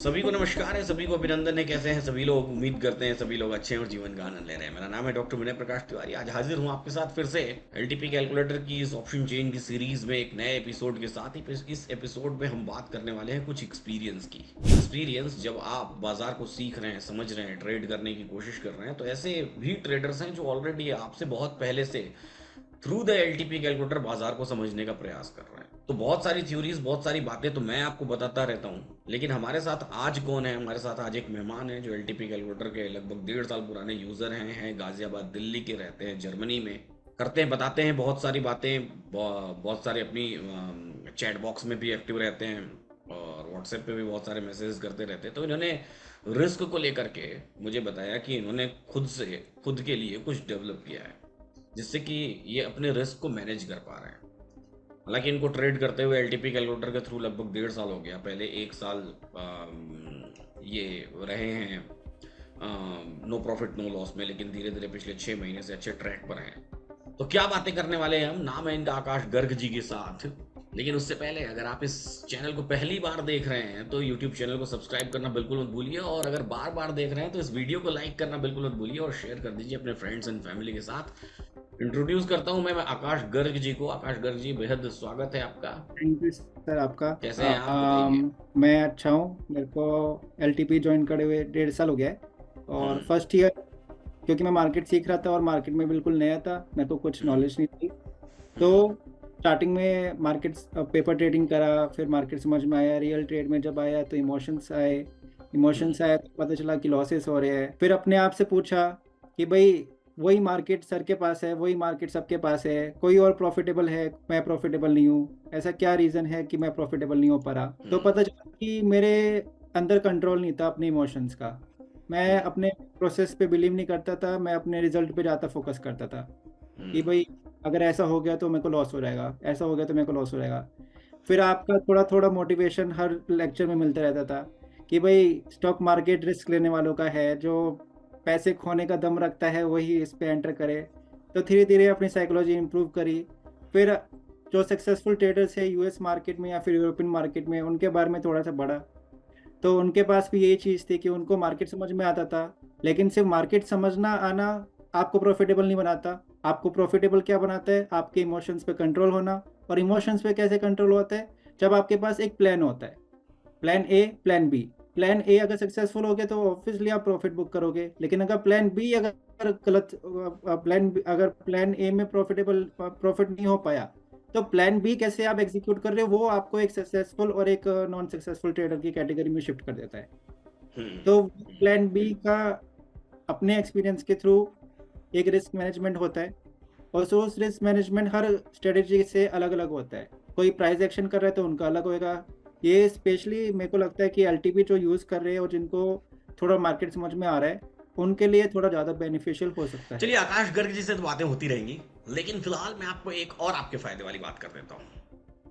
सभी को नमस्कार है, सभी को अभिनंदन है। कैसे हैं सभी लोग? उम्मीद करते हैं सभी लोग अच्छे हैं और जीवन का आनंद ले रहे हैं। मेरा नाम है डॉक्टर विनय प्रकाश तिवारी। आज हाजिर हूं आपके साथ फिर से एलटीपी कैलकुलेटर की इस ऑप्शन चेन की सीरीज में एक नए एपिसोड के साथ ही। इस एपिसोड में हम बात करने वाले हैं कुछ एक्सपीरियंस की। एक्सपीरियंस जब आप बाजार को सीख रहे हैं, समझ रहे हैं, ट्रेड करने की कोशिश कर रहे हैं, तो ऐसे भी ट्रेडर्स हैं जो ऑलरेडी आपसे बहुत पहले से थ्रू द एलटीपी कैलकुलेटर बाजार को समझने का प्रयास कर रहे हैं। तो बहुत सारी थ्योरीज, बहुत सारी बातें तो मैं आपको बताता रहता हूँ, लेकिन हमारे साथ आज कौन है? हमारे साथ आज एक मेहमान है जो एलटीपी कैलकुलेटर के लगभग 1.5 साल पुराने यूजर हैं गाजियाबाद दिल्ली के, रहते हैं जर्मनी में। करते हैं, बताते हैं बहुत सारी बातें। बहुत सारे अपनी चैट बॉक्स में भी एक्टिव रहते हैं और व्हाट्सएप पे भी बहुत सारे मैसेज करते रहते हैं। तो इन्होंने रिस्क को लेकर के मुझे बताया कि इन्होंने खुद के लिए कुछ डेवलप किया है जिससे कि ये अपने रिस्क को मैनेज कर पा रहे हैं। हालांकि इनको ट्रेड करते हुए एलटीपी कैलकुलेटर के थ्रू लगभग 1.5 साल हो गया। पहले 1 साल ये रहे हैं नो प्रॉफिट नो लॉस में, लेकिन धीरे धीरे पिछले 6 महीने से अच्छे ट्रैक पर हैं। तो क्या बातें करने वाले हैं हम, नाम है इनका आकाश गर्ग जी के साथ। लेकिन उससे पहले अगर आप इस चैनल को पहली बार देख रहे हैं तो यूट्यूब चैनल को सब्सक्राइब करना बिल्कुल मत भूलिए, और अगर बार बार देख रहे हैं तो इस वीडियो को लाइक करना बिल्कुल मत भूलिए और शेयर कर दीजिए अपने फ्रेंड्स एंड फैमिली के साथ। इंट्रोड्यूस करता हूं मैं आकाश गर्ग जी को। आकाश गर्ग जी, बेहद स्वागत है आपका। थैंक यू सर आपका। कैसे हैं आप, बताइए। मैं अच्छा हूँ। मेरे को एलटीपी ज्वाइन करे हुए 1.5 साल हो गया है। और हम्म। फर्स्ट ईयर क्योंकि मैं मार्केट सीख रहा था और मार्केट में बिल्कुल नया था, मेरे को कुछ हम्म। नॉलेज नहीं थी। हम्म। तो स्टार्टिंग में मार्केट पेपर ट्रेडिंग करा, फिर मार्केट समझ में आया। रियल ट्रेड में जब आया तो इमोशंस आया तो पता चला कि लॉसेस हो रहे हैं। फिर अपने आप से पूछा कि भाई वही मार्केट सर के पास है, वही मार्केट सबके पास है, कोई और प्रॉफिटेबल है, मैं प्रॉफिटेबल नहीं हूँ। ऐसा क्या रीज़न है कि मैं प्रॉफिटेबल नहीं हो पा रहा? तो हम्म। पता चला कि मेरे अंदर कंट्रोल नहीं था अपने इमोशंस का। मैं हम्म। अपने प्रोसेस पे बिलीव नहीं करता था, मैं अपने रिजल्ट पे ज़्यादा फोकस करता था कि हम्म। भाई अगर ऐसा हो गया तो मेरे को लॉस हो जाएगा, ऐसा हो गया तो मेरे को लॉस हो जाएगा। फिर आपका थोड़ा थोड़ा मोटिवेशन हर लेक्चर में मिलता रहता था कि भाई स्टॉक मार्केट रिस्क लेने वालों का है, जो पैसे खोने का दम रखता है वही इस पे एंटर करे। तो धीरे धीरे अपनी साइकोलॉजी इंप्रूव करी। फिर जो सक्सेसफुल ट्रेडर्स है यूएस मार्केट में या फिर यूरोपियन मार्केट में, उनके बारे में थोड़ा सा पढ़ा। तो उनके पास भी यही चीज़ थी कि उनको मार्केट समझ में आता था, लेकिन सिर्फ मार्केट समझना आना आपको प्रॉफिटेबल नहीं बनाता। आपको प्रॉफिटेबल क्या बनाता है? आपके इमोशंस पे कंट्रोल होना। और इमोशंस पे कैसे कंट्रोल होता है? जब आपके पास एक प्लान होता है, plan A, plan B. Plan A अगर सक्सेसफुल हो गया तो ऑब्वियसली आप प्रॉफिट बुक करोगे, लेकिन अगर प्लान बी अगर गलत, अगर प्लान ए में प्रॉफिट नहीं हो पाया, तो प्लान बी कैसे आप एग्जीक्यूट कर रहे हो वो आपको एक सक्सेसफुल और एक नॉन सक्सेसफुल ट्रेडर की कैटेगरी में शिफ्ट कर देता है। तो हम्म। प्लान बी का अपने एक्सपीरियंस के थ्रू एक रिस्क मैनेजमेंट होता है। और सो उस रिस्क मैनेजमेंट हर स्ट्रेटेजी से अलग अलग होता है। कोई प्राइस एक्शन कर रहा है तो उनका अलग होएगा। ये स्पेशली मेरे को लगता है कि एलटीपी जो यूज़ कर रहे हैं और जिनको थोड़ा मार्केट समझ में आ रहा है, उनके लिए थोड़ा ज़्यादा बेनिफिशियल हो सकता है। चलिए, आकाश गर्ग जी से तो बातें होती रहेंगी, लेकिन फिलहाल मैं आपको एक और आपके फायदे वाली बात कर देता हूँ।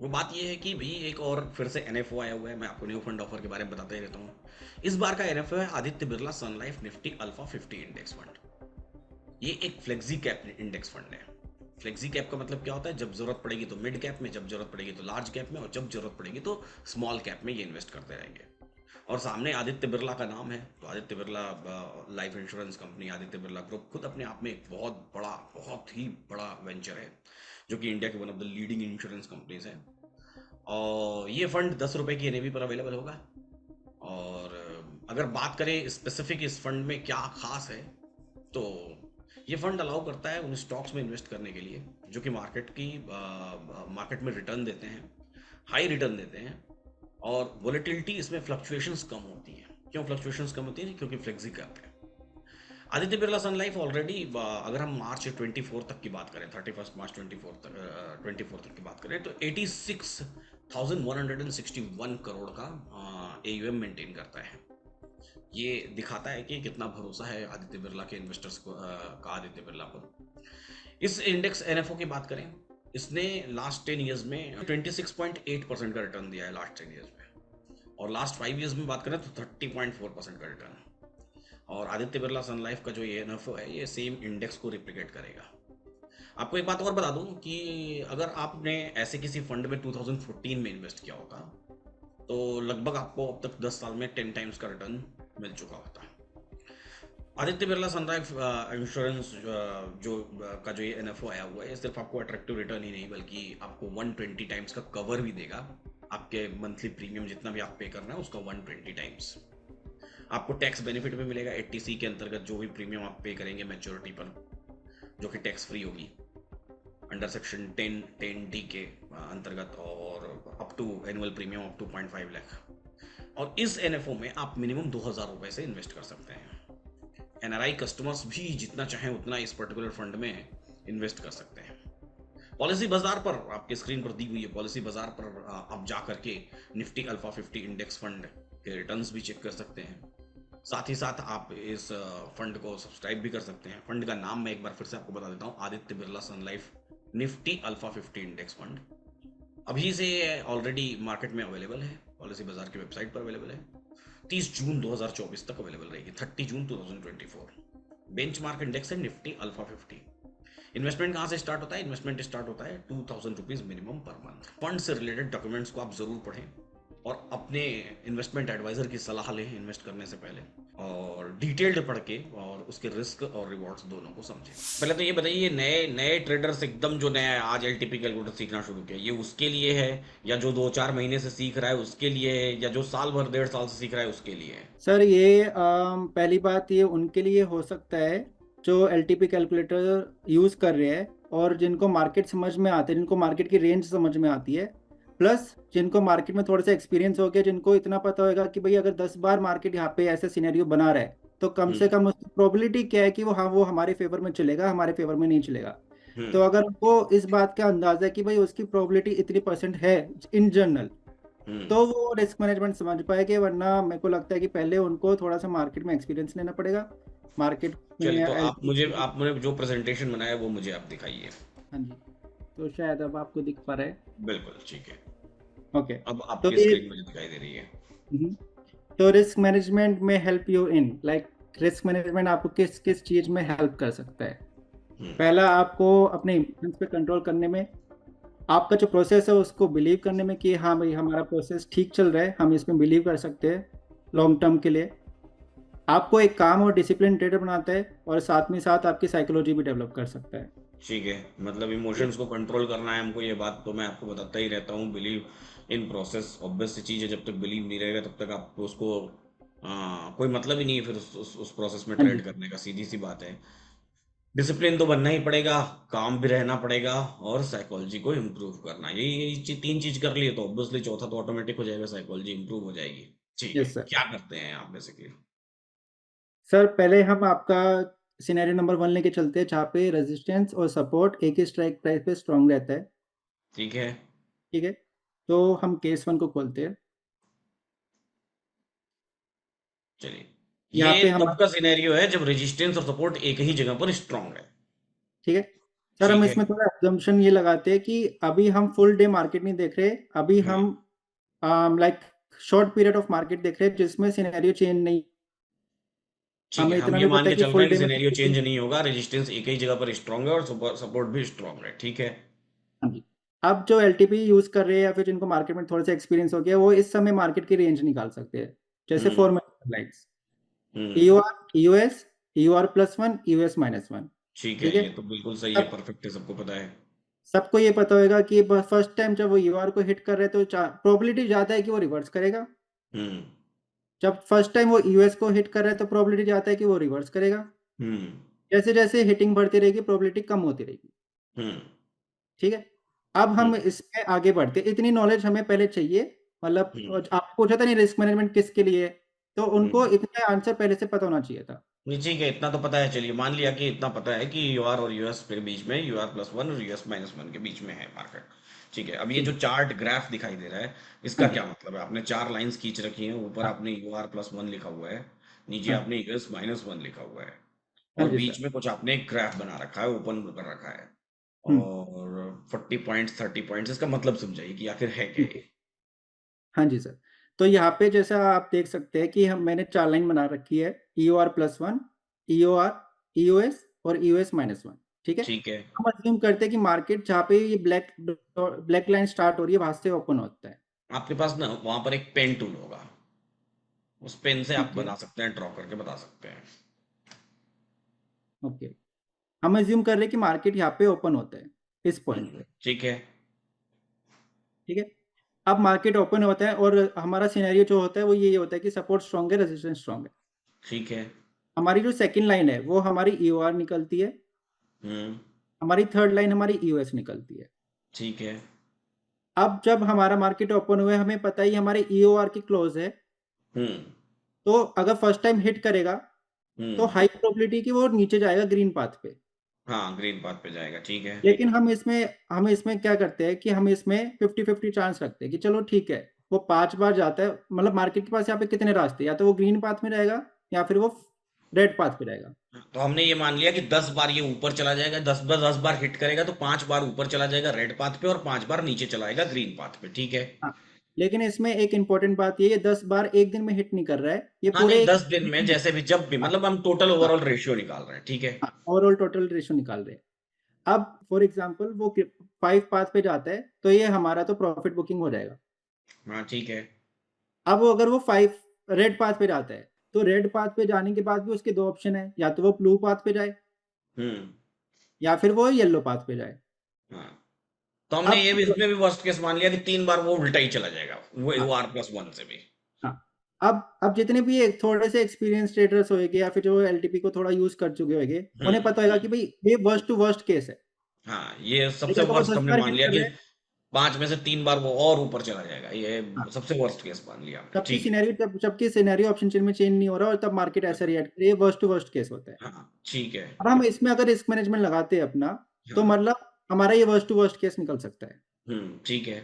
वो बात ये है कि भाई एक और फिर से एनएफओ आया हुआ है। मैं आपको न्यू फंड ऑफर के बारे में बताता ही रहता हूँ। इस बार का एनएफओ है Aditya Birla sun life Nifty alpha 50 index fund. ये एक फ्लेक्सी कैप इंडेक्स फंड है। फ्लेक्सी कैप का मतलब क्या होता है? जब जरूरत पड़ेगी तो मिड कैप में, जब जरूरत पड़ेगी तो लार्ज कैप में, और जब जरूरत पड़ेगी तो स्मॉल कैप में ये इन्वेस्ट करते रहेंगे। और सामने आदित्य बिरला का नाम है, तो Aditya Birla life insurance company, Aditya Birla group खुद अपने आप में एक बहुत ही बड़ा वेंचर है, जो कि इंडिया की one of the leading insurance companies है। और ये फंड 10 रुपए की एनएवी पर अवेलेबल होगा। और अगर बात करें स्पेसिफिक इस फंड में क्या खास है, तो ये फंड अलाउ करता है उन स्टॉक्स में इन्वेस्ट करने के लिए जो कि मार्केट में रिटर्न देते हैं, हाई रिटर्न देते हैं। और वोलेटिलिटी इसमें फ्लक्चुएशंस कम होती है। क्यों फ्लक्चुएशंस कम होती है? क्योंकि फ्लेक्सी कैप है। Aditya Birla sun life already, अगर हम मार्च 24 तक की बात करें, 31 मार्च 24 तक की बात करें, तो 86,161 करोड़ का AUM मेंटेन करता है। ये दिखाता है कि कितना भरोसा है आदित्य बिरला के इन्वेस्टर्स को, का आदित्य बिरला को। इस इंडेक्स एनएफओ की बात करें, इसने लास्ट 10 ईयर्स में 26.8% का रिटर्न दिया है लास्ट 10 ईयर्स में। और लास्ट 5 ईयर्स में बात करें तो 30.4% का रिटर्न। और आदित्य बिरला सन लाइफ का जो ये एनएफओ है, ये सेम इंडेक्स को रिप्लिकेट करेगा। आपको एक बात और बता दूं कि अगर आपने ऐसे किसी फंड में 2014 में इन्वेस्ट किया होगा, तो लगभग आपको अब तक 10 साल में 10 टाइम्स का रिटर्न मिल चुका होता है। Aditya Birla sun life insurance का जो ये एनएफओ आया हुआ है, ये सिर्फ आपको अट्रैक्टिव रिटर्न ही नहीं बल्कि आपको 120 टाइम्स का कवर भी देगा। आपके मंथली प्रीमियम जितना भी आप पे करना है उसका 120 टाइम्स। आपको टैक्स बेनिफिट भी मिलेगा 80C के अंतर्गत। जो भी प्रीमियम आप पे करेंगे मैच्योरिटी पर, जो कि टैक्स फ्री होगी अंडर सेक्शन 10D के अंतर्गत, और up to annual premium up to 2.5 lakh. और इस एनएफओ में आप मिनिमम 2000 रुपए से इन्वेस्ट कर सकते हैं। एनआरआई कस्टमर्स भी जितना चाहें उतना इस पर्टिकुलर फंड में इन्वेस्ट कर सकते हैं। पॉलिसी बाजार पर आपके स्क्रीन पर दी हुई है, पॉलिसी बाजार पर आप जा करके निफ्टी अल्फा 50 इंडेक्स फंड के रिटर्न्स भी चेक कर सकते हैं। साथ ही साथ आप इस फंड को सब्सक्राइब भी कर सकते हैं। फंड का नाम मैं एक बार फिर से आपको बता देता हूँ, Aditya Birla sun life Nifty alpha 50 index fund. अभी से ऑलरेडी मार्केट में अवेलेबल है, पॉलिसी बाजार की वेबसाइट पर अवेलेबल है। 30 जून 2024 तक अवेलेबल रहेगी, 30 जून 2024। बेंचमार्क इंडेक्स है निफ्टी अल्फा 50। इन्वेस्टमेंट कहाँ से स्टार्ट होता है? इन्वेस्टमेंट स्टार्ट होता है 2000 rupees minimum per month. Fund से रिलेटेड डॉक्यूमेंट्स को आप जरूर पढ़ें और अपने इन्वेस्टमेंट एडवाइजर की सलाह लें इन्वेस्ट करने से पहले, और डिटेल्ड पढ़ के और उसके रिस्क और रिवॉर्ड्स दोनों को समझें। पहले तो ये बताइए, ये नए नए ट्रेडर्स एकदम जो नया आज एलटीपी कैलकुलेटर सीखना शुरू किया, ये उसके लिए है, या जो 2-4 महीने से सीख रहा है उसके लिए है, या जो साल भर 1.5 साल से सीख रहा है उसके लिए है? सर ये पहली बात ये उनके लिए हो सकता है जो एलटीपी कैलकुलेटर यूज़ कर रहे हैं और जिनको मार्केट समझ में आते हैं, जिनको मार्केट की रेंज समझ में आती है, प्लस जिनको मार्केट में थोड़ा सा एक्सपीरियंस हो गया, जिनको इतना पता होगा कि भाई अगर 10 बार मार्केट यहाँ पे ऐसे सिनेरियो बना रहा है तो कम से कम उसकी प्रोबेबिलिटी क्या है कि वो हमारे फेवर में चलेगा, हमारे फेवर में नहीं चलेगा। तो हम्म। अगर उनको इस बात का अंदाजा है कि भाई उसकी प्रोबेबिलिटी इतनी परसेंट है इन जनरल, हम्म। तो वो रिस्क मैनेजमेंट समझ पाएंगे। वरना मेरे को लगता है कि पहले उनको थोड़ा सा मार्केट में एक्सपीरियंस लेना पड़ेगा। मार्केट में चलिए, तो एलटीपी। आपने जो प्रेजेंटेशन बनाया वो मुझे आप दिखाइए। हाँ जी, तो शायद अब आपको दिख पा रहा है। बिल्कुल ठीक है। ओके। अब तो आपकी ये स्क्रीन मुझे दिखाई दे रही है। हम्म, तो रिस्क मैनेजमेंट में help you in like, risk management आपको किस किस चीज में हेल्प कर सकता है? हम्म। पहला, आपको अपने इमोशंस पे कंट्रोल करने में, आपका जो प्रोसेस है उसको बिलीव करने में कि हाँ भाई हमारा प्रोसेस ठीक चल रहा है, हम इसमें बिलीव कर सकते हैं लॉन्ग टर्म के लिए। आपको एक काम और डिसिप्लिन ट्रेडर बनाता है और साथ में साथ आपकी साइकोलॉजी भी डेवलप कर सकता है। ठीक है, मतलब इमोशंस को कंट्रोल करना है हमको, ये बात तो मैं आपको बताता ही रहता हूँ। बिलीव इन प्रोसेस ऑब्वियस सी चीज़ है, जब तक बिलीव नहीं रहेगा तब तक आपको उसको कोई मतलब ही नहीं है फिर उस प्रोसेस में हाँ ट्रेड जी। करने का, सीधी सी बात है। डिसिप्लिन तो बनना ही पड़ेगा, काम भी रहना पड़ेगा, और साइकोलॉजी को इम्प्रूव करना, यही 3 चीज कर लिए तो ऑब्वियसली चौथा तो ऑटोमेटिक हो जाएगा, साइकोलॉजी इम्प्रूव हो जाएगी। ठीक है, यस सर। क्या करते हैं आप बेसिकली? सर पहले हम आपका सिनेरियो नंबर 1 लेके चलते हैं जहाँ पे रेजिस्टेंस और सपोर्ट एक ही स्ट्राइक प्राइस पे स्ट्रांग रहता है। ठीक है। ठीक है, तो हम केस 1 को खोलते हैं। चलिए, यहाँ ये पे तब हमारा, का सिनेरियो है जब रेजिस्टेंस और सपोर्ट एक ही जगह पर स्ट्रांग है। ठीक है सर, हम ठीक है। इसमें थोड़ा assumption ये लगाते हैं कि अभी हम फुल डे मार्केट नहीं देख रहे, अभी हम्म। हम like short period of market देख रहे हैं जिसमें सिनेरियो चेंज नहीं। ठीक है, हमें हम इतना ये भी मान पता है के कि चल रहे फुल हैं कि डे में सिनेरियो चेंज नहीं होगा, रेजिस्टेंस एक ही जगह पर स्ट्रांग है और सपोर्ट भी स्ट्रांग है। ठीक है। हाँ जी। अब जो एलटीपी यूज कर रहे हैं या फिर जिनको मार्केट में थोड़ा सा एक्सपीरियंस हो गया, वो इस समय मार्केट की रेंज निकाल सकते हैं, जैसे हम्म। 4 लाइन्स, हम्म। ईओआर, ईओएस, ईओआर+1, ईओएस -1। ठीक है, ठीक है, ये तो बिल्कुल सही है, सब परफेक्ट है, सबको पता है। सबको ये पता होगा कि फर्स्ट टाइम जब वो ईओआर को हिट कर रहे हैं तो प्रोबेबिलिटी ज्यादा है कि वो रिवर्स करेगा। हम्म। जब फर्स्ट टाइम वो यूएस को हिट कर रहा है तो प्रोबेबिलिटी ज्यादा है कि वो रिवर्स करेगा। हम्म। जैसे जैसे हिटिंग बढ़ती रहेगी प्रोबेबिलिटी कम होती रहेगी। हम्म। ठीक है, अब हम्म। हम इसमें आगे बढ़ते, इतनी नॉलेज हमें पहले चाहिए। मतलब हम्म। आप पूछा था नहीं रिस्क मैनेजमेंट किसके लिए है, तो उनको हम्म। इतने आंसर पहले से पता होना चाहिए था। नहीं, ठीक है, इतना तो पता है। चलिए, मान लिया कि इतना पता है कि यूआर और यूएस के बीच में, यूआर+1 और यूएस-1 के बीच में है मार्केट। ठीक है, अब ये जो ठीक। चार्ट ग्राफ दिखाई दे रहा है, हाँ इसका जी। क्या मतलब है? आपने 4 लाइंस खींच रखी हैं, ऊपर हाँ। आपने यूआर+1 लिखा हुआ है, नीचे हाँ। आपने यूएस-1 लिखा हुआ है, हाँ और जी बीच सर। में कुछ आपने एक ग्राफ बना रखा है, ओपन कर रखा है। हम्म। और 40 पॉइंट्स, 30 पॉइंट्स, इसका मतलब समझाइए कि आखिर है क्या ठीक है। ये? हाँ जी सर, तो यहाँ पे जैसा आप देख सकते हैं कि मैंने 4 लाइन बना रखी है, EOR+1, EOR, EOS और EOS-1। ठीक है, ठीक है। हम अज्यूम करते हैं कि मार्केट जहाँ पे ये ब्लैक ब्लैक लाइन स्टार्ट हो रही है वहां से ओपन होता है। आपके पास ना वहां पर एक पेन टूल होगा, उस पेन से आप ठीक है। बता सकते हैं, ड्रॉ करके बता सकते हैं। ओके, हम एज्यूम कर रहे हैं कि मार्केट यहाँ पे ओपन होता है इस पॉइंट पे। ठीक है। ठीक है। अब मार्केट ओपन होता है और हमारा सिनेरियो जो होता है वो ये होता है कि सपोर्ट स्ट्रॉन्ग है, रेजिस्टेंस स्ट्रॉन्ग है। ठीक है। हमारी जो सेकंड लाइन है वो हमारी ईओआर निकलती है। हम्म। हमारी थर्ड लाइन हमारी ईओएस निकलती है। ठीक है। अब जब हमारा मार्केट ओपन हुआ है, हमें पता ही हमारे ईओआर की क्लोज है। हम्म। तो अगर फर्स्ट टाइम हिट करेगा तो हम्म। हाई प्रोबेबिलिटी कि वो नीचे जाएगा ग्रीन पाथ पे। हाँ, ग्रीन पाथ पे जाएगा, ठीक है। लेकिन हम इसमें क्या करते हैं कि हम इसमें 50-50 चांस रखते हैं कि चलो ठीक है, वो 5 बार जाता है, मतलब मार्केट के पास यहाँ पे कितने रास्ते, या तो वो ग्रीन पाथ में रहेगा या फिर वो रेड पाथ पे रहेगा। तो हमने ये मान लिया कि 10 बार ये ऊपर चला जाएगा, 10 बार हिट करेगा तो 5 बार ऊपर चला जाएगा रेड पाथ पे और 5 बार नीचे चला जाएगा ग्रीन पाथ पे, ठीक है। हाँ, लेकिन इसमें एक इंपॉर्टेंट बात ये 10 बार एक दिन में हिट नहीं कर रहा है, ये हाँ पूरे नहीं, एक 10 दिन में जैसे भी, जब भी, हाँ, मतलब हम टोटल हाँ, ओवरऑल रेशियो निकाल रहे हैं, ठीक है। हाँ, ओवरऑल टोटल रेशो निकाल रहे हैं। अब फॉर एग्जांपल वो 5 पाथ पे जाता है तो ये हमारा तो प्रॉफिट बुकिंग हो जाएगा। हाँ ठीक है। अब अगर वो 5 रेड पाथ पे जाता है तो रेड पाथ पे जाने के बाद भी उसके दो ऑप्शन है, या तो वो ब्लू पाथ पे जाए हम्म। या फिर वो येलो पाथ पे जाए। हाँ, तो हमने अब ये भी इसमें भी वर्स्ट केस मान लिया कि 3 बार वो उल्टा ही चला जाएगा, वो हाँ, R+1 से भी। हाँ, अब जितने भी एक थोड़े से एक्सपीरियंस ट्रेडर्स होंगे या फिर जो एलटीपी को थोड़ा यूज कर चुके होंगे, उन्हें पता होगा कि हम्म। भाई ये वर्स्ट टू वर्स्ट केस है। हाँ, ये सबसे ठीक है, तो वो वर्स्ट दस हमने बार मान हिट लिया कर कि रहे हैं। 5 में से 3 बार वो और ऊपर चला जाएगा, ये हाँ, सबसे वर्स्ट केस मान लिया हमने, जबकि ठीक है। सिनेरियो जबकि सिनेरियो ऑप्शन चेन में चेंज नहीं हो रहा और तब मार्केट ऐसा रिएक्ट करे, ये वर्स्ट टू वर्स्ट केस होता है। हाँ ठीक है। अब हम इसमें अगर रिस्क मैनेजमेंट लगाते हैं अपना, तो हाँ। मतलब हमारा ये वर्स्ट टू वर्स्ट केस निकल सकता है। ठीक है।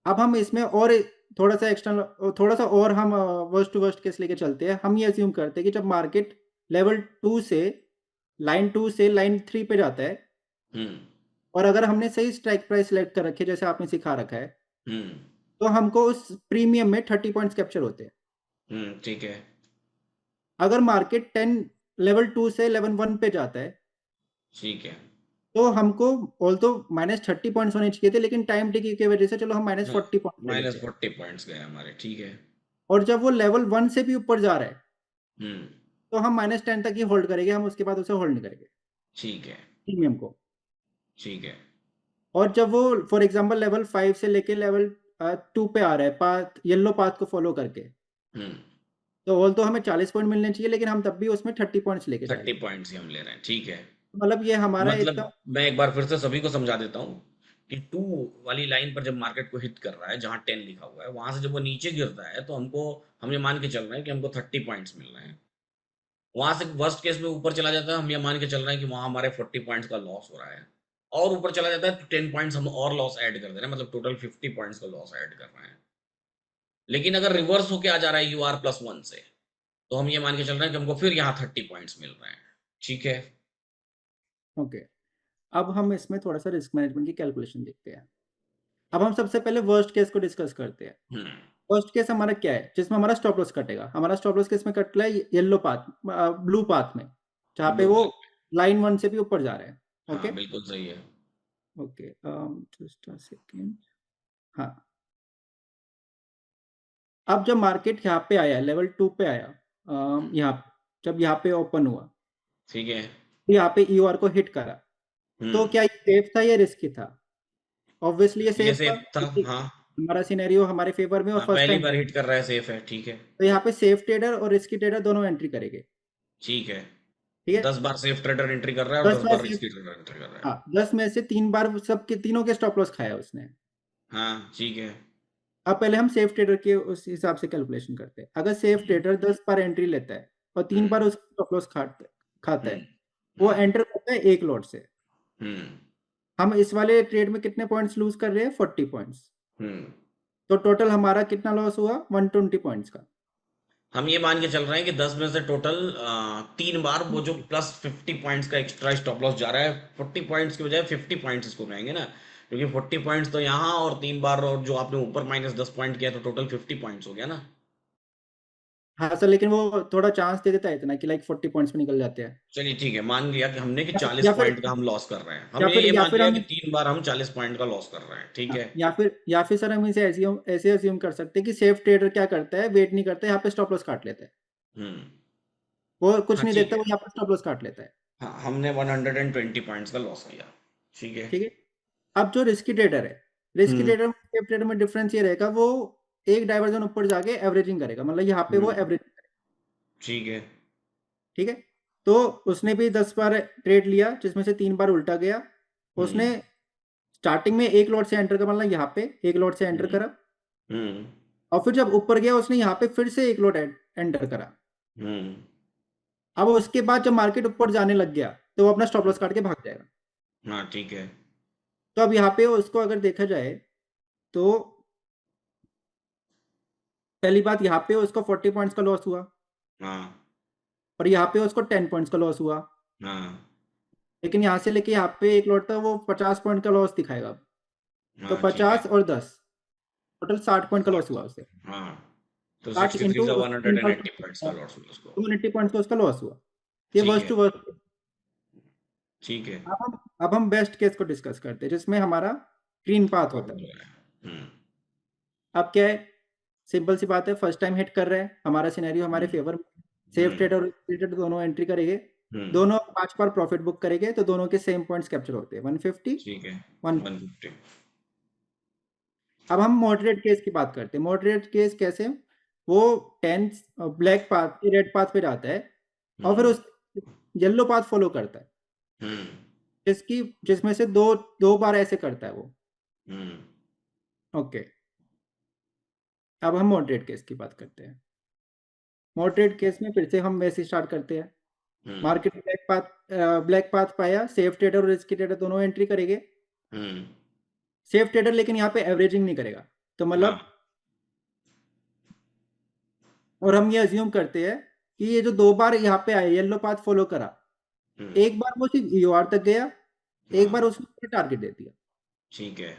अब हम इसमें और थोड़ा सा एक्सटर्नल, थोड़ा सा और हम वर्स्ट टू वर्स्ट केस लेके चलते हैं। हम ये अज्यूम करते हैं कि जब मार्केट लेवल 2 से लाइन 3 पे जाता है, हम्म। और अगर हमने सही स्ट्राइक प्राइस सेलेक्ट कर रखी है जैसे आपने सिखा रखा है, हम्म। तो हमको उस प्रीमियम में 30 पॉइंट्स कैप्चर होते हैं। ठीक है। अगर मार्केट 10 लेवल 2 से लेवल 1 पे जाता है, ठीक है। तो हमको ऑल्दो -30 पॉइंट्स होने चाहिए थे, लेकिन टाइम टिकी की वजह से चलो हम हाँ, -40 पॉइंट्स ले लेते हैं। -40 पॉइंट्स गए हमारे, ठीक है। और जब वो लेवल 1 से भी ऊपर जा रहा है हम्म। तो हम -10 तक ही होल्ड करेंगे, हम उसके बाद उसे होल्ड नहीं करेंगे ठीक है। प्रीमियम को। ठीक है। और जब वो फॉर एग्जांपल लेवल 5 से लेके लेवल 2 पे आ रहा है पाथ, येलो पाथ को फॉलो करके, हम्म। तो ऑल तो हमें 40 पॉइंट मिलने चाहिए, लेकिन हम तब भी उसमें 30 पॉइंट्स लेके जा रहे 30 पॉइंट्स ही हम ले रहे हैं, ठीक है। हैं। मतलब ये हमारा मतलब एकदम मैं एक बार फिर से सभी को समझा देता हूँ कि 2 वाली लाइन पर जब मार्केट को हिट कर रहा है, जहां 10 लिखा हुआ है, वहां से जब वो नीचे गिरता है तो हम ये मान के चल रहे हैं कि हमको 30 पॉइंट्स मिल रहे हैं। वहां से वर्स्ट केस में ऊपर चला जाता है, हम ये मान के चल रहे हैं कि वहां हमारे 40 पॉइंट्स का लॉस हो रहा है। और ऊपर चला जाता है तो 10 पॉइंट्स हम और लॉस ऐड कर दे रहे हैं, मतलब टोटल 50 पॉइंट्स का लॉस ऐड कर रहे हैं। लेकिन अगर रिवर्स होके आ जा रहा है UR+1 से, तो हम ये मान के चल रहे हैं कि हमको फिर यहाँ 30 पॉइंट्स मिल रहे हैं, ठीक है। ओके। अब हम इसमें थोड़ा सा रिस्क मैनेजमेंट की कैलकुलेशन देखते हैं। अब हम सबसे पहले वर्स्ट केस को डिस्कस करते हैं। हम्म। फर्स्ट केस हमारा क्या है जिसमें हमारा स्टॉप लॉस कटेगा? हमारा स्टॉप लॉस किस में कट रहा है? येलो पाथ, ब्लू पाथ में, जहाँ पे ब्लू वो पाथ। लाइन 1 से भी ऊपर जा रहा है। ओके। हाँ बिल्कुल सही है। Okay, just a second. हाँ, अब जब मार्केट यहाँ पे आया, लेवल 2 पे आया, यहाँ जब यहाँ पे ओपन हुआ, ठीक है। तो यहाँ पे ईओआर को हिट करा, तो हम्म। क्या ये सेफ था या रिस्की था? ऑब्वियसली ये ये सेफ था, सेफ था, क्योंकि हाँ। हमारा सिनेरियो हमारे फेवर में और हाँ, फर्स्ट पहली टाइम। बार हिट कर रहा है, सेफ है, ठीक है। तो यहाँ पे सेफ ट्रेडर और रिस्की ट्रेडर दोनों एंट्री करेंगे। ठीक है। ठीक है। 10 बार सेफ ट्रेडर एंट्री कर रहा है और 10 दस में बार से, रिस्की ट्रेडर एंट्री कर रहा है। हाँ, 10 में से 3 बार सबके तीनों के स्टॉप लॉस खाया उसने। हाँ ठीक है। अब पहले हम सेफ ट्रेडर के उस हिसाब से कैलकुलेशन करते हैं। अगर सेफ हम्म। ट्रेडर 10 बार एंट्री लेता है और 3 हम्म। बार उसका स्टॉप लॉस खाता हम्म। है, वो हम्म। एंटर करता है एक लॉट से। हम्म। हम इस वाले ट्रेड में कितने पॉइंट्स लूज कर रहे हैं? 40 पॉइंट्स। हम्म। तो टोटल हमारा कितना लॉस हुआ? 120 पॉइंट्स का। हम ये मान के चल रहे हैं कि 10 में से टोटल 3 बार वो जो +50 पॉइंट्स का एक्स्ट्रा स्टॉप लॉस जा रहा है, 40 पॉइंट्स की बजाय 50 पॉइंट्स इसको कहेंगे ना, क्योंकि 40 पॉइंट्स तो यहाँ और 3 बार, और जो आपने ऊपर -10 पॉइंट किया तो टोटल 50 पॉइंट्स हो गया ना। हाँ सर, लेकिन वो थोड़ा चांस दे देता है इतना कि लाइक 40 पॉइंट्स में निकल जाते हैं। चलिए ठीक है, मान लिया कि हमने कि या फिर 40 या फिर पॉइंट का हम लॉस कर रहे हैं, या हमने फिर ये या मान फिर लिया हम कि 3 बार हम 40 पॉइंट का लॉस कर रहे हैं, ठीक है। या फिर सर हम इसे ऐसे अज्यूम कर सकते हैं कि सेफ ट्रेडर क्या करता है, वेट नहीं करता है, यहाँ पे स्टॉप लॉस काट लेता है। हम्म। वो कुछ हाँ नहीं ठीक देखता, है। वो यहाँ पे स्टॉप लॉस काट लेता है। हाँ, हमने 120 पॉइंट्स का लॉस किया। ठीक है। ठीक है। अब जो रिस्की ट्रेडर है, रिस्की हम्म। ट्रेडर और सेफ ट्रेडर में डिफरेंस ये रहेगा, वो एक डाइवर्जन ऊपर जाके एवरेजिंग करेगा, मतलब यहाँ पे वो हम्म। एवरेज। ठीक है। ठीक है। तो उसने भी 10 बार ट्रेड लिया जिसमें से 3 बार उल्टा गया। उसने हम्म। स्टार्टिंग में एक लॉट से एंटर कर, मतलब यहाँ पे एक लॉट से एंटर हम्म। करा, हम्म। और फिर जब ऊपर गया उसने यहाँ पे फिर से एक लॉट एंटर करा। हम्म। अब उसके बाद जब मार्केट ऊपर जाने लग गया तो वो अपना स्टॉप लॉस काट के भाग जाएगा। हाँ ठीक है। तो अब यहाँ पे उसको अगर देखा जाए तो पहली बात, यहाँ पे उसको 40 पॉइंट्स का लॉस हुआ, हाँ। और यहाँ पे उसको 10 पॉइंट्स का लॉस हुआ। हाँ। लेकिन यहाँ से लेके यहाँ पे एक लौटता वो 50 पॉइंट का लॉस दिखाएगा अब। तो हाँ ठीक है। 50 और 10, टोटल 60 पॉइंट का लॉस हुआ उसे। हाँ, तो 60 63 इंटू का उसने 180 पॉइंट्स का लॉस हुआ उसको। 280 पॉइंट्स का उसका लॉस हुआ। ये ठीक वर्स्ट है। Too worst. ठीक है। अब हम बेस्ट केस को डिस्कस करते हैं जिसमें हमारा ग्रीन पाथ होता है। प्रॉफिट हो रहा है। हम्म। अब क्या है, सिंपल सी बात है, फर्स्ट टाइम हिट कर रहे हैं, हमारा सिनेरियो हमारे हम्म। फेवर में। सेफ हम्म। ट्रेड और ट्रेड दोनों एंट्री करेंगे। हम्म। दोनों 5 बार प्रॉफिट बुक करेंगे तो दोनों के सेम पॉइंट्स कैप्चर होते हैं, 150, ठीक है। 1। 150। अब हम मॉडरेट केस की बात करते हैं। मॉडरेट केस कैसे, वो 10 ब्लैक पाथ रेड पाथ पे जाता है, और फिर हम्म। उस येलो पाथ फॉलो करता है, हम्म। जिसमें से दो दो बार ऐसे करता है वो। हम्म। ओके। अब हम मॉडरेट केस की बात करते हैं। मॉडरेट केस में फिर से हम वैसे स्टार्ट करते हैं। हम्म। मार्केट ब्लैक पाथ पाया, सेफ ट्रेडर और रिस्की ट्रेडर दोनों एंट्री करेंगे। हम्म। सेफ ट्रेडर लेकिन यहाँ पे एवरेजिंग नहीं करेगा, तो हाँ। मतलब, और हम ये अज्यूम करते हैं कि ये जो 2 बार यहाँ पे आए, येलो पाथ फॉलो करा, हम्म। एक बार वो सिर्फ ईओआर तक गया, एक बार हाँ उसने टारगेट दे दिया। ठीक है।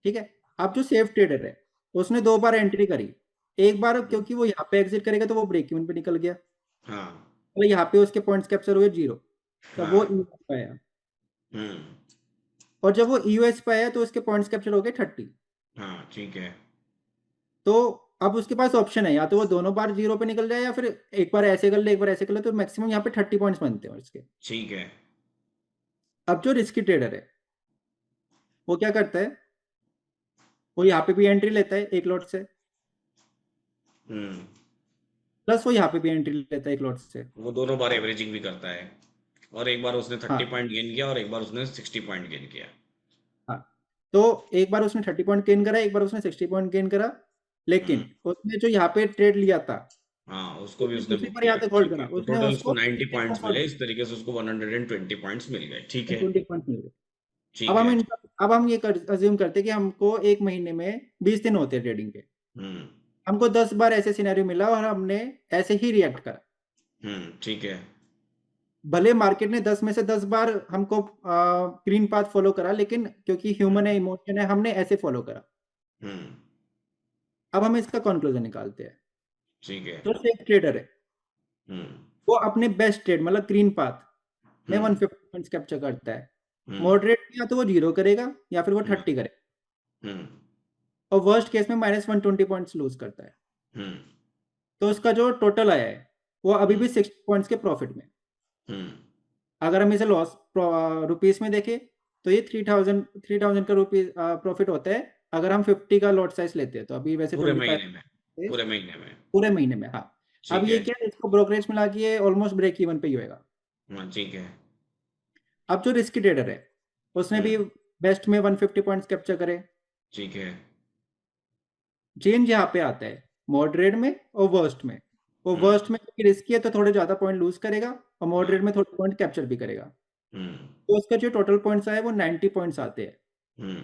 ठीक है। अब जो सेफ ट्रेडर है उसने 2 बार एंट्री करी, एक बार हम्म। क्योंकि वो यहाँ पे एग्जिट करेगा तो वो ब्रेक इवन पे निकल गया, हाँ। मतलब यहाँ पे उसके पॉइंट्स कैप्चर हुए 0। तब वो हाँ। ईओएस पे आया, हम्म। और जब वो ईओएस पे आया तो उसके पॉइंट्स कैप्चर हो गए 30। हाँ ठीक है। तो अब उसके पास ऑप्शन है, या तो वो दोनों बार 0 पे निकल जाए, या फिर एक बार ऐसे कर ले एक बार ऐसे कर ले, तो मैक्सिमम यहाँ पे 30 पॉइंट्स बनते हैं उसके। ठीक है। अब जो रिस्की ट्रेडर है वो क्या करता है, वो यहाँ पे भी एंट्री लेता है एक लॉट से, हम्म। प्लस वो यहाँ पे भी एंट्री लेता है एक लॉट से। वो दोनों बार एवरेजिंग भी करता है, और एक बार उसने 30 हाँ। पॉइंट गेन किया और एक बार उसने 60 पॉइंट गेन किया। हाँ। तो एक बार उसने 30 पॉइंट गेन करा, एक बार उसने 60 पॉइंट गेन करा, हम्म। लेकिन उसने जो यहाँ पे ट्रेड लिया था हाँ, उसको भी उसने उसने दूसरी बुक बार किया, यहाँ तक होल्ड ठीक है, करा, तो उसने टोटल उसको उसको 90 20 पॉइंट्स मिले, पॉइंट इस तरीके से उसको 120 पॉइंट्स मिल गए, ठीक है। 20 पॉइंट मिल गए। अब ठीक हम है। इन अब हम ये अज्यूम करते हैं कि हमको एक महीने में 20 दिन होते हैं ट्रेडिंग के। हम्म। हमको 10 बार ऐसे सिनेरियो मिला और हमने ऐसे ही रिएक्ट करा। ठीक है। भले मार्केट ने 10 में से 10 बार हमको ग्रीन पाथ फॉलो करा, लेकिन क्योंकि ह्यूमन है, हम्म। इमोशन है, हमने ऐसे फॉलो करा। हम्म। अब हम इसका कंक्लूजन निकालते हैं। ठीक है। जो सेफ ट्रेडर है हम्म। वो अपने बेस्ट ट्रेड, मतलब ग्रीन पाथ में हम्म। 150 पॉइंट्स कैप्चर करता है। हम्म। मॉडरेट में या तो वो 0 करेगा या फिर वो हम्म। 30 करेगा, हम्म। और वर्स्ट केस में -120 पॉइंट्स लूज करता है। हम्म। तो उसका जो टोटल आया है वो अभी हम्म। भी 60 पॉइंट्स के प्रॉफिट में। हम्म। अगर हम इसे लॉस रुपीस में देखें तो ये 3000 का रुपीज प्रॉफिट होता है, अगर हम 50 का लॉट साइज लेते हैं, तो अभी वैसे पूरे 25 महीने में। पूरे महीने में। पूरे महीने में। हाँ। अब ठीक ये है। क्या है, इसको ब्रोकरेज मिला के ये ऑलमोस्ट ब्रेक इवन पे ही होएगा। हाँ ठीक है। अब जो रिस्की ट्रेडर है उसने भी हम्म। बेस्ट में 150 पॉइंट्स कैप्चर करे। ठीक है। चेंज यहाँ पे आता है मॉडरेट में और वर्स्ट में। वो हम्म। वर्स्ट में क्योंकि रिस्की है तो थोड़े ज्यादा पॉइंट लूज करेगा, और हाँ। मॉडरेट में थोड़े पॉइंट कैप्चर भी करेगा। हम्म। तो उसका जो टोटल पॉइंट्स आए वो 90 पॉइंट्स आते हैं। हम्म।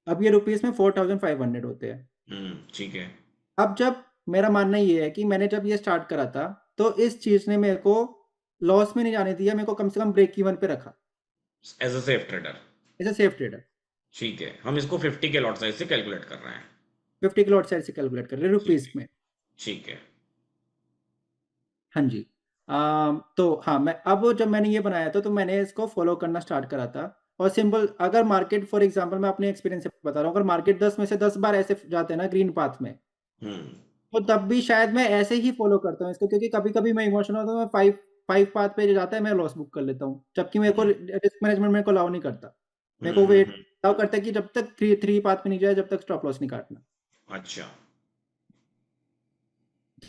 अब ये रुपीस में 4500 होते हैं। ठीक है। अब जब मेरा मानना ये है कि मैंने जब ये स्टार्ट करा था तो इस चीज ने मेरे को लॉस में नहीं जाने दिया, मेरे को कम से कम ब्रेक इवन पे रखा as a safe trader. As a safe trader. ठीक है, हम इसको 50 के लॉट साइज से कैलकुलेट कर रहे हैं। 50 किलो साइड से कैलकुलेट कर रहे ठीक रुपीस है। में। ठीक है। हाँ जी। तो हाँ, मैं अब जब मैंने ये बनाया था तो मैंने इसको फॉलो करना स्टार्ट करा था। और सिंपल, अगर मार्केट फॉर एग्जांपल मैं अपने एक्सपीरियंस से बता रहा हूँ, अगर मार्केट 10 में से 10 बार ऐसे जाते हैं ना ग्रीन पाथ में, हम्म। तो तब भी शायद मैं ऐसे ही फॉलो करता हूँ इसको, क्योंकि कभी-कभी मैं इमोशनल होता हूँ, मैं 5 5 पाथ पे जो जाता है मैं लॉस बुक कर लेता हूँ। जबकि मेरे को हम्म। रिस्क मैनेजमेंट मेरे को अलाउ नहीं करता। मेरे को वेट हम्म। अलाउ करता है कि जब तक 3 पाथ पे नहीं जाए, जब तक स्टॉप लॉस नहीं काटना। अच्छा।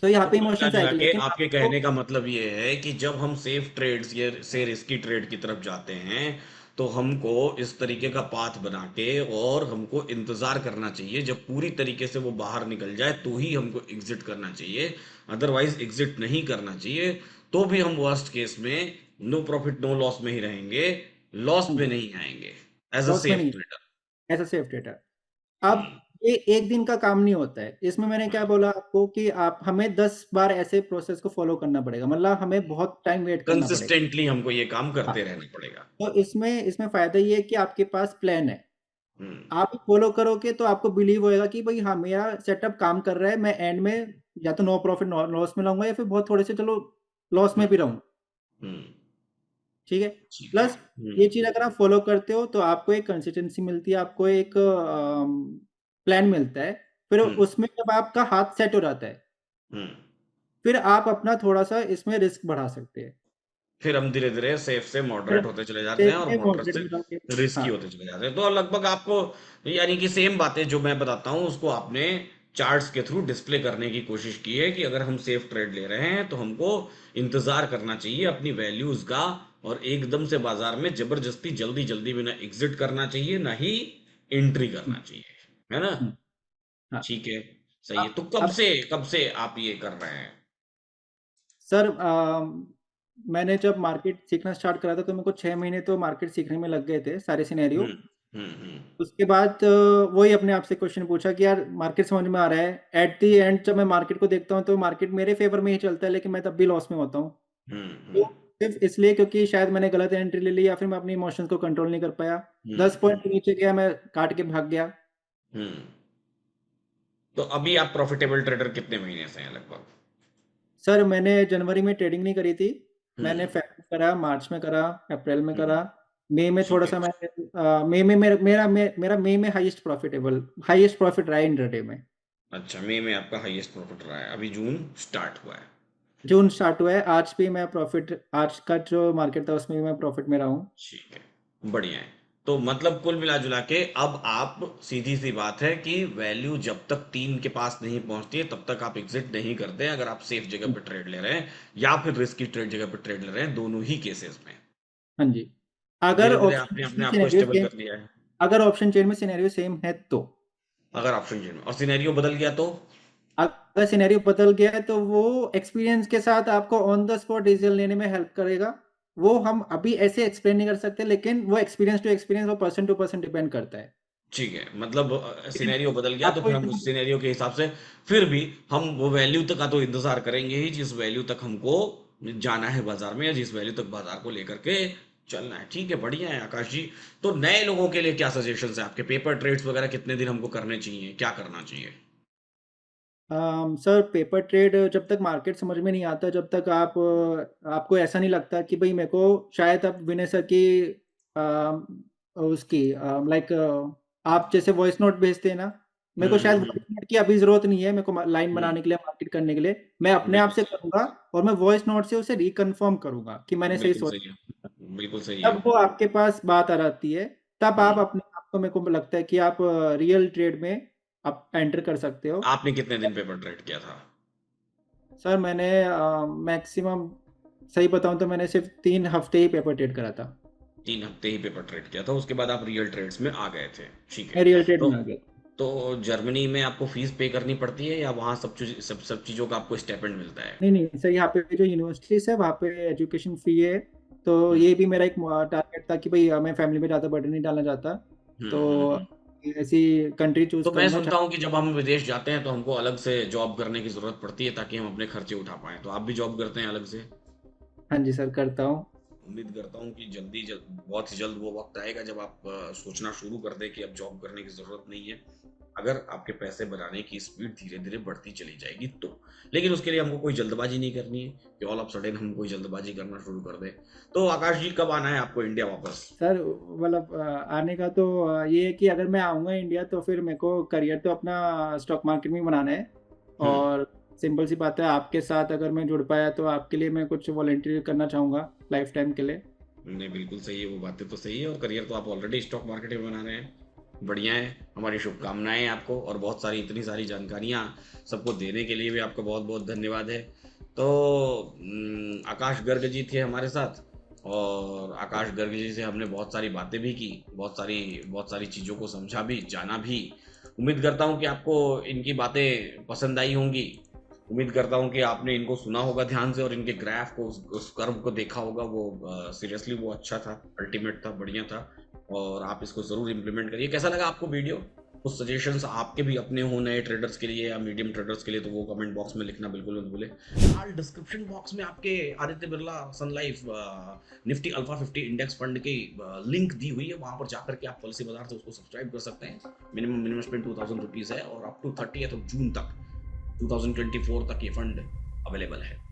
तो यहाँ तो पे कुल मिला इमोशंस जुला आएगी, के लेकिन आपके आपको कहने का मतलब ये है कि जब हम सेफ ट्रेड्स या से रिस्की ट्रेड की तरफ जाते हैं, तो हमको इस तरीके का पाथ बना के और हमको इंतजार करना चाहिए, जब पूरी तरीके से वो बाहर निकल जाए तो ही हमको एग्जिट करना चाहिए। अदरवाइज एग्जिट नहीं करना चाहिए। तो भी हम वर्स्ट केस में नो प्रॉफिट नो लॉस में ही रहेंगे, लॉस हाँ में जी, नहीं आएंगे एज अ लॉस में सेफ नहीं, trader. As a safe trader. अब ये एक दिन का काम नहीं होता है। इसमें मैंने क्या बोला आपको कि आप हमें 10 बार ऐसे प्रोसेस को फ़ॉलो करना पड़ेगा। मतलब हमें बहुत टाइम वेट करना पड़ेगा। कंसिस्टेंटली हमको ये काम हाँ, करते रहना पड़ेगा। तो इसमें इसमें फ़ायदा ये है कि आपके पास प्लान है। हम्म। आप फ़ॉलो करोगे तो आपको बिलीव होएगा कि भई हाँ, मेरा सेटअप काम कर रहा है। मैं एंड में या तो नो प्रॉफिट नो लॉस में लाऊँगा, या फिर बहुत थोड़े से चलो लॉस में हम्म। भी रहूँगा। हम्म। ठीक है? ठीक है। प्लस ये चीज़ अगर आप फ़ॉलो करते हो तो आपको एक कंसिस्टेंसी मिलती है, आपको एक प्लान मिलता है। फिर हुँ, उसमें जब आपका हाथ सेट हो जाता है, हुँ। फिर आप अपना थोड़ा-सा इसमें रिस्क बढ़ा सकते हैं। फिर हम धीरे-धीरे सेफ से फिर मॉडरेट होते चले जाते हैं सेफ और में मॉडरेट मॉडरेट से में जाके, रिस्की हाँ, होते चले जाते हैं। तो लगभग आपको यानी कि सेम बातें जो मैं बताता हूँ उसको आपने चार्ट्स के थ्रू डिस्प्ले करने की कोशिश की है कि अगर हम सेफ ट्रेड ले रहे हैं तो हमको इंतज़ार करना चाहिए अपनी वैल्यूज़ का, और एकदम से बाज़ार में ज़बरदस्ती जल्दी-जल्दी में ना एग्ज़िट करना चाहिए, ना ही एंट्री हुँ, करना चाहिए। है ना? हुँ, हाँ। ठीक है, सही है। तो अब कब से आप ये कर रहे हैं? सर, मैंने जब मार्केट सीखना स्टार्ट करा था तो मेरे को 6 महीने तो मार्केट सीखने में लग गए थे, सारे हुँ, सिनेरियो। हुँ, हुँ। उसके बाद वही अपने आप से क्वेश्चन पूछा कि यार मार्केट समझ में आ रहा है। एट द एंड जब मैं मार्केट को देखता हूँ तो मार्केट मेरे फ़ेवर में ही चलता है, लेकिन मैं तब भी लॉस में होता हूँ। हुँ, हुँ। तो सिर्फ़ इसलिए क्योंकि शायद मैंने गलत एंट्री ले ली, या फिर मैं अपने इमोशंस को कंट्रोल नहीं कर पाया। हुँ, 10 हुँ, पॉइंट नीचे गया, मैं काट के भाग गया। हुँ। तो अभी आप प्रॉफिटेबल ट्रेडर कितने महीने से हैं लगभग? सर, मैंने जनवरी में ट्रेडिंग नहीं करी थी। हुँ, मैंने फ़ेब में करा, मार्च में करा, अप्रैल में हुँ। करा। मई में ठीक है। थोड़ा-सा मैंने मई में मेरा मई में हाईएस्ट प्रॉफ़िट रहा है इंट्राडे में। अच्छा, मई में आपका हाईएस्ट प्रॉफिट रहा है, अभी जून स्टार्ट हुआ है। जून स्टार्ट हुआ है, आज का जो मार्केट था उसमें भी मैं प्रॉफ़िट में रहा हूँ। ठीक है, बढ़िया है। तो मतलब कुल मिला जुला के अब आप, सीधी सी बात है कि वैल्यू जब तक 3 के पास नहीं पहुंचती है तब तक आप एग्जिट नहीं करते हैं, अगर आप सेफ जगह हुँ, पे ट्रेड ले रहे हैं या फिर रिस्की ट्रेड जगह पे ट्रेड ले रहे हैं, दोनों ही केसेस में हाँ जी। अगर धीरे धीरे ऑप्शन आपने चेन अपने में आप को सिनेरियो स्टेबल सेम कर लिया है। अगर ऑप्शन चेन में सिनेरियो सेम है तो। अगर ऑप्शन चेन में और सिनेरियो बदल गया तो? अगर सिनेरियो बदल गया है तो वो एक्सपीरियंस के साथ आपको ऑन द स्पॉट डिसीज़न लेने में हेल्प करेगा। वो हम अभी ऐसे एक्सप्लेन नहीं कर सकते, लेकिन वो एक्सपीरियंस टू एक्सपीरियंस, वो पर्सन टू पर्सन डिपेंड करता है। ठीक है, मतलब लेकिन सिनेरियो बदल गया तो आपको फिर हम इतना उस सिनेरियो के हिसाब से फिर भी हम वो वैल्यू तक का तो इंतजार करेंगे ही जिस वैल्यू तक हमको जाना है बाजार में, या जिस वैल्यू तक बाजार को लेकर के चलना है। ठीक है, बढ़िया है आकाश जी। तो नए लोगों के लिए क्या सजेशंस है आपके? पेपर ट्रेड्स वगैरह कितने दिन हमको करने चाहिए, क्या करना चाहिए? सर, पेपर ट्रेड जब तक मार्केट समझ में नहीं आता, जब तक आपको ऐसा नहीं लगता कि भई मेरे को शायद अब विनय सर की उसकी लाइक आप जैसे वॉइस नोट भेजते हैं ना, मेरे को शायद हम्म। वॉइस नोट की अभी ज़रूरत नहीं है, मेरे को लाइन हम्म। बनाने के लिए, मार्केट करने के लिए। मैं अपने आप बिल्कुल से सही। करूँगा और मैं वॉइस नोट से उसे रिकन्फर्म करूँगा कि मैंने सही बिल्कुल सोचा। सही है। बिल्कुल सही है। तब वो आपके पास बात आ जाती है, तब आप हम्म। अपने आप को, मेरे को लगता है कि आप रियल ट्रेड में आप एंटर कर सकते हो। आपने कितने दिन पेपर ट्रेड किया था? सर, मैंने मैक्सिमम सही बताऊँ तो मैंने सिर्फ़ 3 हफ़्ते ही पेपर ट्रेड करा था। 3 हफ्ते ही पेपर ट्रेड किया था, उसके बाद आप रियल ट्रेड्स में आ गए थे। ठीक है। मैं रियल ट्रेड तो में आ गया। तो जर्मनी में आपको फीस पे करनी पड़ती है या वहाँ सब चीज़ों का आपको स्टाइपेंड मिलता है? नहीं, नहीं सर, यहाँ पे जो यूनिवर्सिटीज़ है वहाँ पे एजुकेशन फ्री है। तो हम्म। ये भी मेरा एक टारगेट था कि भई मैं फैमिली में ज़्यादा बर्डन नहीं डालना चाहता। तो हम्म। ऐसी कंट्री चूज़ तो मैं करूँगा सुनता जहाँ। हूँ कि जब हम विदेश जाते हैं तो हमको अलग से जॉब करने की ज़रूरत पड़ती है ताकि हम अपने खर्चे उठा पाएँ, तो आप भी जॉब करते हैं अलग से? हाँ जी सर, करता हूँ। उम्मीद करता हूँ कि बहुत ही जल्द वो वक्त आएगा जब आप सोचना शुरू कर दें कि अब जॉब करने की ज़रूरत नहीं है। अगर आपके पैसे बनाने की स्पीड धीरे-धीरे बढ़ती चली जाएगी तो। लेकिन उसके लिए हमको कोई जल्दबाजी नहीं करनी है कि ऑल ऑफ सडन हम कोई जल्दबाजी करना शुरू कर दें। तो आकाश जी कब आना है आपको इंडिया वापस? सर मतलब आने का तो ये है कि अगर मैं आऊँगा इंडिया तो फिर मेरे को करियर तो अपना स्टॉक मार्केट में ही बनाना है। हुँ। और सिंपल सी बात है, आपके साथ अगर मैं जुड़ पाया तो आपके लिए मैं कुछ वॉलंटियर करना चाहूँगा लाइफ टाइम के लिए। नहीं, बिल्कुल सही है, वो बातें तो सही है और करियर तो आप ऑलरेडी स्टॉक मार्केट में बना रहे हैं। बढ़िया है, हमारी शुभकामनाएँ हैं आपको और बहुत सारी इतनी सारी जानकारियाँ सबको देने के लिए भी आपका बहुत-बहुत धन्यवाद है। तो आकाश गर्ग जी थे हमारे साथ और आकाश गर्ग जी से हमने बहुत सारी बातें भी की, बहुत सारी चीज़ों को समझा भी, जाना भी। उम्मीद करता हूँ कि आपको इनकी बातें पसंद आई होंगी। उम्मीद करता हूँ कि आपने इनको सुना होगा ध्यान से और इनके ग्राफ को उस कर्व को देखा होगा। वो सीरियसली वो अच्छा था, अल्टीमेट था, बढ़िया था और आप इसको ज़रूर इम्प्लीमेंट करिए। कैसा लगा आपको वीडियो? कुछ सजेशंस आपके भी अपने हो नए ट्रेडर्स के लिए या मीडियम ट्रेडर्स के लिए तो वो कमेंट बॉक्स में लिखना बिल्कुल मत भूलें। फिलहाल डिस्क्रिप्शन बॉक्स में आपके Aditya Birla sun life Nifty alpha 50 index fund की लिंक दी हुई है। वहाँ पर जाकर के आप पॉलिसी बाजार से उसको सब्सक्राइब कर सकते हैं। मिनिमम इन्वेस्टमेंट 2000 रुपीज़ है और up to 30th of June तक 2024 तक ये फंड अवेलेबल है।